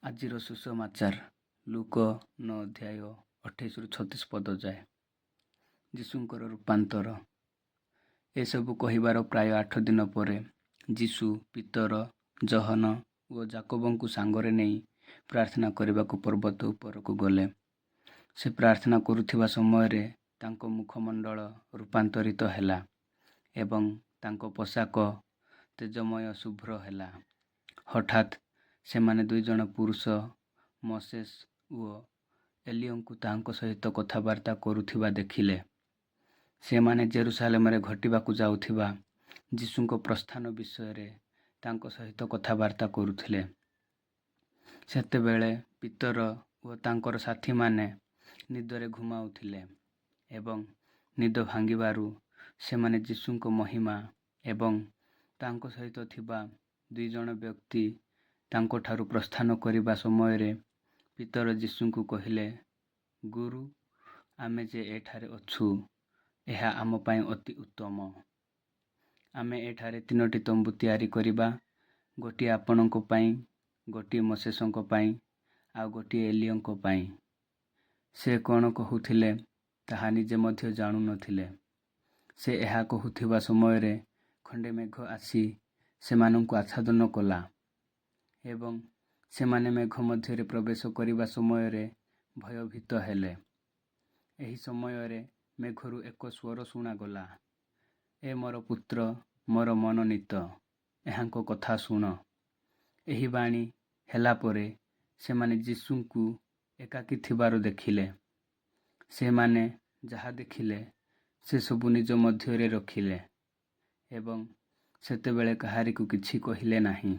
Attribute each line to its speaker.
Speaker 1: ଆଜିର ସୁସମାଚାର ଲୁକ 9 ଅଧ୍ୟାୟ 28-36 ପଦ ଯାଏ। ଯୀଶୁଙ୍କର ରୂପାନ୍ତର। ଏସବୁ କହିବାର ପ୍ରାୟ 8 ଦିନ ପରେ ଯୀଶୁ ପିତର, ଜହନ ଓ ଯାକବଙ୍କୁ ସାଙ୍ଗରେ ନେଇ ପ୍ରାର୍ଥନା କରିବାକୁ ପର୍ବତ ଉପରକୁ ଗଲେ। ସେ ପ୍ରାର୍ଥନା କରୁଥିବା ସମୟରେ ତାଙ୍କ ମୁଖମଣ୍ଡଳ ରୂପାନ୍ତରିତ ହେଲା ଏବଂ ତାଙ୍କ ପୋଷାକ ତେଜମୟ ଶୁଭ୍ର ହେଲା। ହଠାତ୍ ସେମାନେ 2 ଜଣ ପୁରୁଷ ମୋସେସ୍ ଓ ଏଲିୟଙ୍କୁ ତାଙ୍କ ସହିତ କଥାବାର୍ତ୍ତା କରୁଥିବା ଦେଖିଲେ। ସେମାନେ ଜେରୁସାଲେମରେ ଘଟିବାକୁ ଯାଉଥିବା ଯୀଶୁଙ୍କ ପ୍ରସ୍ଥାନ ବିଷୟରେ ତାଙ୍କ ସହିତ କଥାବାର୍ତ୍ତା କରୁଥିଲେ। ସେତେବେଳେ ପିତର ଓ ତାଙ୍କର ସାଥୀମାନେ ନିଦରେ ଘୁମାଉଥିଲେ ଏବଂ ନିଦ ଭାଙ୍ଗିବାରୁ ସେମାନେ ଯୀଶୁଙ୍କ ମହିମା ଏବଂ ତାଙ୍କ ସହିତ ଥିବା 2 ଜଣ ବ୍ୟକ୍ତି ତାଙ୍କଠାରୁ ପ୍ରସ୍ଥାନ କରିବା ସମୟରେ ପିତର ଯୀଶୁଙ୍କୁ କହିଲେ, ଗୁରୁ, ଆମେ ଯେ ଏଠାରେ ଅଛୁ, ଏହା ଆମ ପାଇଁ ଅତି ଉତ୍ତମ। ଆମେ ଏଠାରେ 3ଟି ତମ୍ବୁ ତିଆରି କରିବା, ଗୋଟିଏ ଆପଣଙ୍କ ପାଇଁ, ଗୋଟିଏ ମୋସେସଙ୍କ ପାଇଁ ଆଉ ଗୋଟିଏ ଏଲିୟଙ୍କ ପାଇଁ। ସେ କ'ଣ କହୁଥିଲେ ତାହା ନିଜେ ମଧ୍ୟ ଜାଣୁନଥିଲେ। ସେ ଏହା କହୁଥିବା ସମୟରେ ଖଣ୍ଡେ ମେଘ ଆସି ସେମାନଙ୍କୁ ଆଚ୍ଛାଦନ କଲା ଏବଂ ସେମାନେ ମେଘ ମଧ୍ୟରେ ପ୍ରବେଶ କରିବା ସମୟରେ ଭୟଭୀତ ହେଲେ। ଏହି ସମୟରେ ମେଘରୁ ଏକ ସ୍ୱର ଶୁଣାଗଲା, ଏ ମୋର ପୁତ୍ର, ମୋର ମନୋନୀତ, ଏହାଙ୍କ କଥା ଶୁଣ। ଏହି ବାଣୀ ହେଲା ପରେ ସେମାନେ ଯୀଶୁଙ୍କୁ ଏକାକୀ ଥିବାର ଦେଖିଲେ। ସେମାନେ ଯାହା ଦେଖିଲେ ସେସବୁ ନିଜ ମଧ୍ୟରେ ରଖିଲେ ଏବଂ ସେତେବେଳେ କାହାରିକୁ କିଛି କହିଲେ ନାହିଁ।